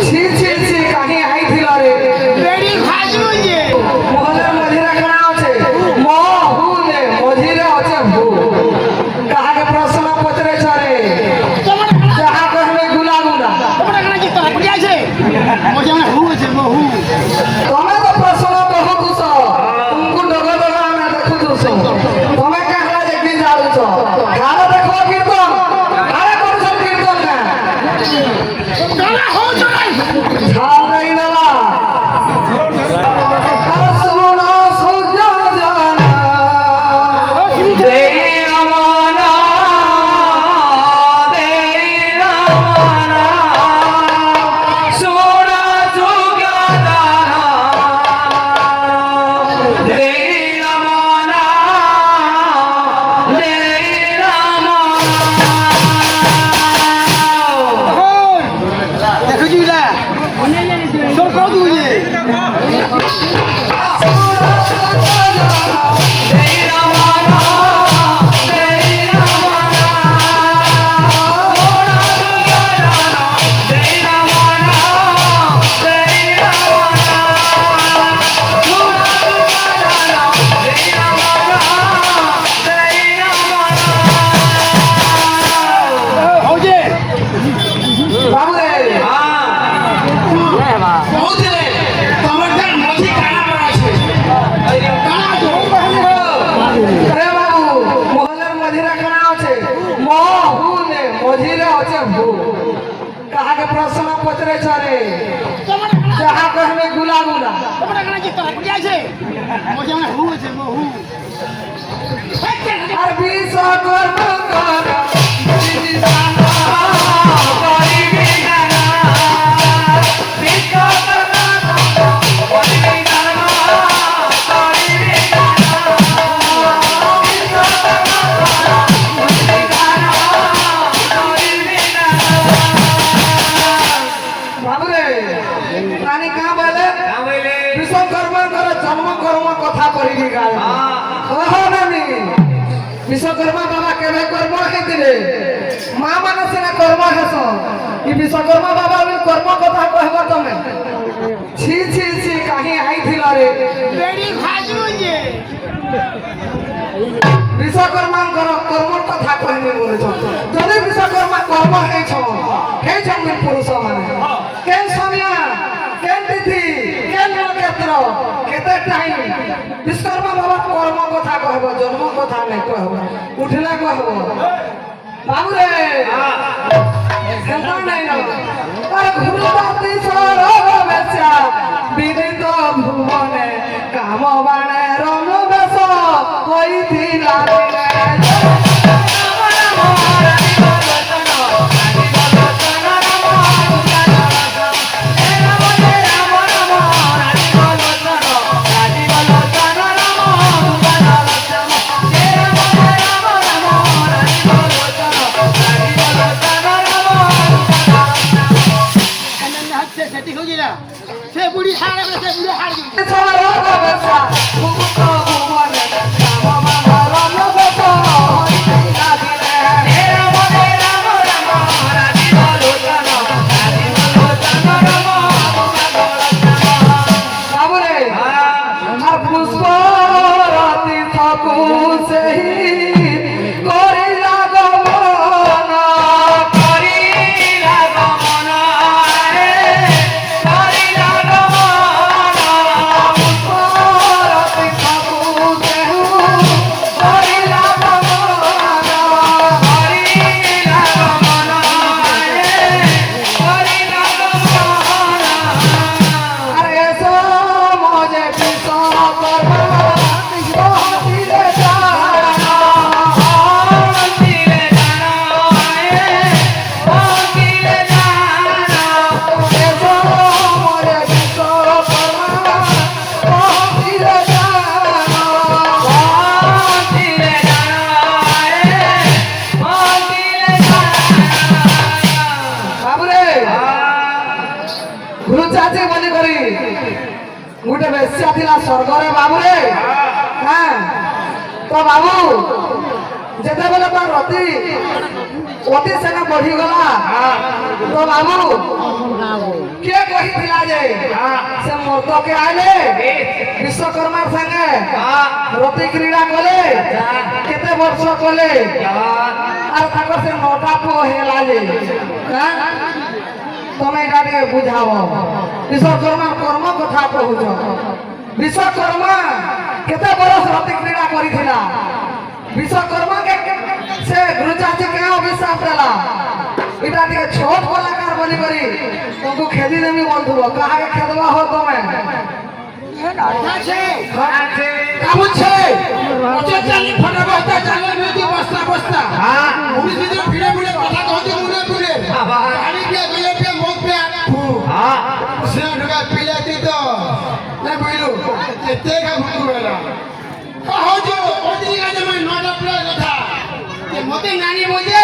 ছি ছি ছি কাহি আইছিল রে বেড়ি ভাজু যে মহলের মঝিরে কানা আছে মহুলে মঝিরে আছে ভু কাহাকে প্রশ্ন পচরেছ রে যাহা কহবে গুলা গুলা তোমরা কেন কি তোরা বুঝি আছে মজা না হু আছে বহু তুমি তো প্রশ্ন বহু কুছ তুমকু ডগ ডগ আমি দেখু দুছ তুমি কাহলা দেখি যাউছ কারে দেখো কীর্তন কারে করছ কীর্তন না তোরা হো চলাই ঝাল নাই নালা শুনো সুজন জানা দে আমানা দে আমানা সোনা সুগানা দে আমানা দে আমানা দেখো জিলা তোর কত বুঝে হৌজে তোমার দেখ মধ্যে কানা পড়া আছে কানা তো মহলের মঝিরে কানা আছে মহুলে মঝিরে আছে ভু কাহাকে প্রশ্ন পচরেছ রে তোমরা যাহা কহবে গুলা গুলা কেন কি তোরা বুঝি আছে মজা না হু আছে বহু আর বিশ্বকর্ম কর দিদি সানা করিবি নানা বিশ্বকর্ম করিবি নানা করিবি বাবুরে রানী কা বলে বিশ্বকর্মাଙ୍କର জন্ମ কর্ମ কথা କରିବି ଗାଏ ଓହୋ ନାନୀ ବିଶ୍ୱକର୍ମା ବାବା କେବେ କର୍ମ ହେଇଥିଲେ ମା ମାନେ ସିନା କର୍ମ ହେସ ଇ ବିଶ୍ୱକର୍ମା ବାବା ବି କର୍ମ କଥା କହିବ ତମେ ছি ছি ছি କାହିଁ ଆଇଥିଲ ରେ বেড়ি ভাজু যে ବିଶ୍ୱକର୍ମାଙ୍କର କର୍ମ କଥା କହିବି ବୋଲୁଛ ଯଦି ବିଶ୍ୱକର୍ମା କର୍ମ ହେଇଛ ହେଇଛନ୍ତି ପୁରୁଷ ମାନେ କେନ୍ ସମୟା କେନ୍ ତିଥି କେନ୍ ନକ୍ଷତ୍ର କେତେ ଟାଇମ୍ ବିଶ୍ୱକର୍ମା ବାବା କର୍ମ କଥା କହିବ ଜନ୍ମ କଥା ନାଇଁ କହିବ ଉଠିଲେ କହିବ ବାବୁରେ ସେନ୍ତା ନାଇଁ ନ ଘୁରୁବାତି ସରଗ ବେଶା ବିଦିତ ଭୁବନେ କାମ ବାଣେ ରନୁ ବେଶ ହୋଇଥିଲା সেটি হয়ে গেল সে বুড়ি হার সে বুড়ি হার ସରଗ ବେଶା ବିଦିତ ଭୁବନେ କାମ ବାଣେ ରନୁ ବେଶ ହୋଇଥିଲା বাবুরে আর পুষ্পরতি থকু সেই করিলা গমন করিলা গমন রে করিলা গমন পুষ্পরতি থকু সেহু করিলা গমন করিলা গমন রে করিলা গমন আরে এসো মজে বিশ্বকর্মা বহিলে জানা বহিলে জানা বহিলে জানা এসো মজে বিশ্বকর্মা বহিলে জানা বহিলে জানা বহিলে জানা বাবুরে গুরু চাচি বলি করি গোটে বেশ্যা ଥିଲା ସ୍ୱର୍ଗରେ ବାବୁରେ হ্যাঁ তো বাবু যেତେବେଳେ তার অতি সেনা বଢିଗଲା তো বাবু কে কহিছিলা যে সে মর্দকে আইলে বিশ্বকর্মার সঙ্গে রতি ক্রীড়া কলে কেতে বর্ষ কলে আর তাকর সে নটা পুଅ হেলা যে তুমি এটা ଟିକେ বুঝাও বিশ্বকর্মা কর্ম কথা কহুছ বিশ্বকর্মা কেতে বরস রতি ক্রীড়া করিছিলা বিশ্বকর্মা কে সে গুরুচাচি কে অভিশাপ দেলা এটা ଟିକେ ছোট কলাকার বলি করি তোমাকে খেদি দেমি বলথুব কাহাকে খেদবা হো তুমি আছে কাবুছে ওচে চালি ফটা বস্তা চালে মেদি বস্তা বস্তা উনি যদি ভিড়ে ভিড়ে কথা কহতে মুড়ে মুড়ে পানি কে গলে কে মুখ পে আঠু সে ঢুকা পিলাতি তো না বইলো তে কা ভুকু বেলা কहो जो ओदी का जब नोटा प्ले কথা যে মতে নানি বলে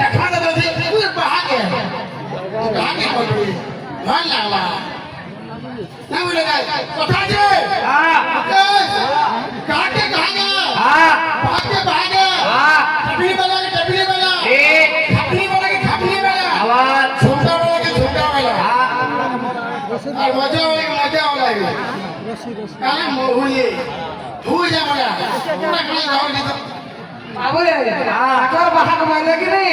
দেখা দাও যে তুই বাহাকে বলবি ভাল লাগলা না বলে কথা যে কাকে কাকে ভাগে ভাগে খাপলি वाला के डबली वाला खापली वाला के खापली वाला आवाज छोटा वाला के छोटा वाला और मजा वाला काले मोहुए हुई जा बोला पूरा कहीं जाओ नहीं तो বাবুরে আকার বাহাক বলে কি নেই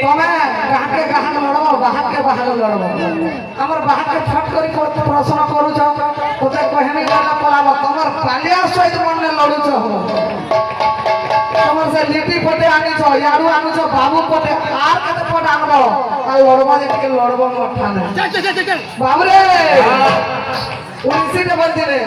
তুমি গাহাকে গাহাক লড়ব বাহাকে বাহাক লড়ব আমার বাহাকে ফট করি প্রশ্ন করুছ তোতে কহেনি গলা পলাব তোমার পালিয়া সহিত মনে লড়ুছ তোমার সে লিটি পটে আনিছ ইয়াড়ু আনুছ বাবু পটে আর কেতে পটে আনব আর লড়ব যে টিকে লড়ব মঠা না বাবুরে 19 বলছিলে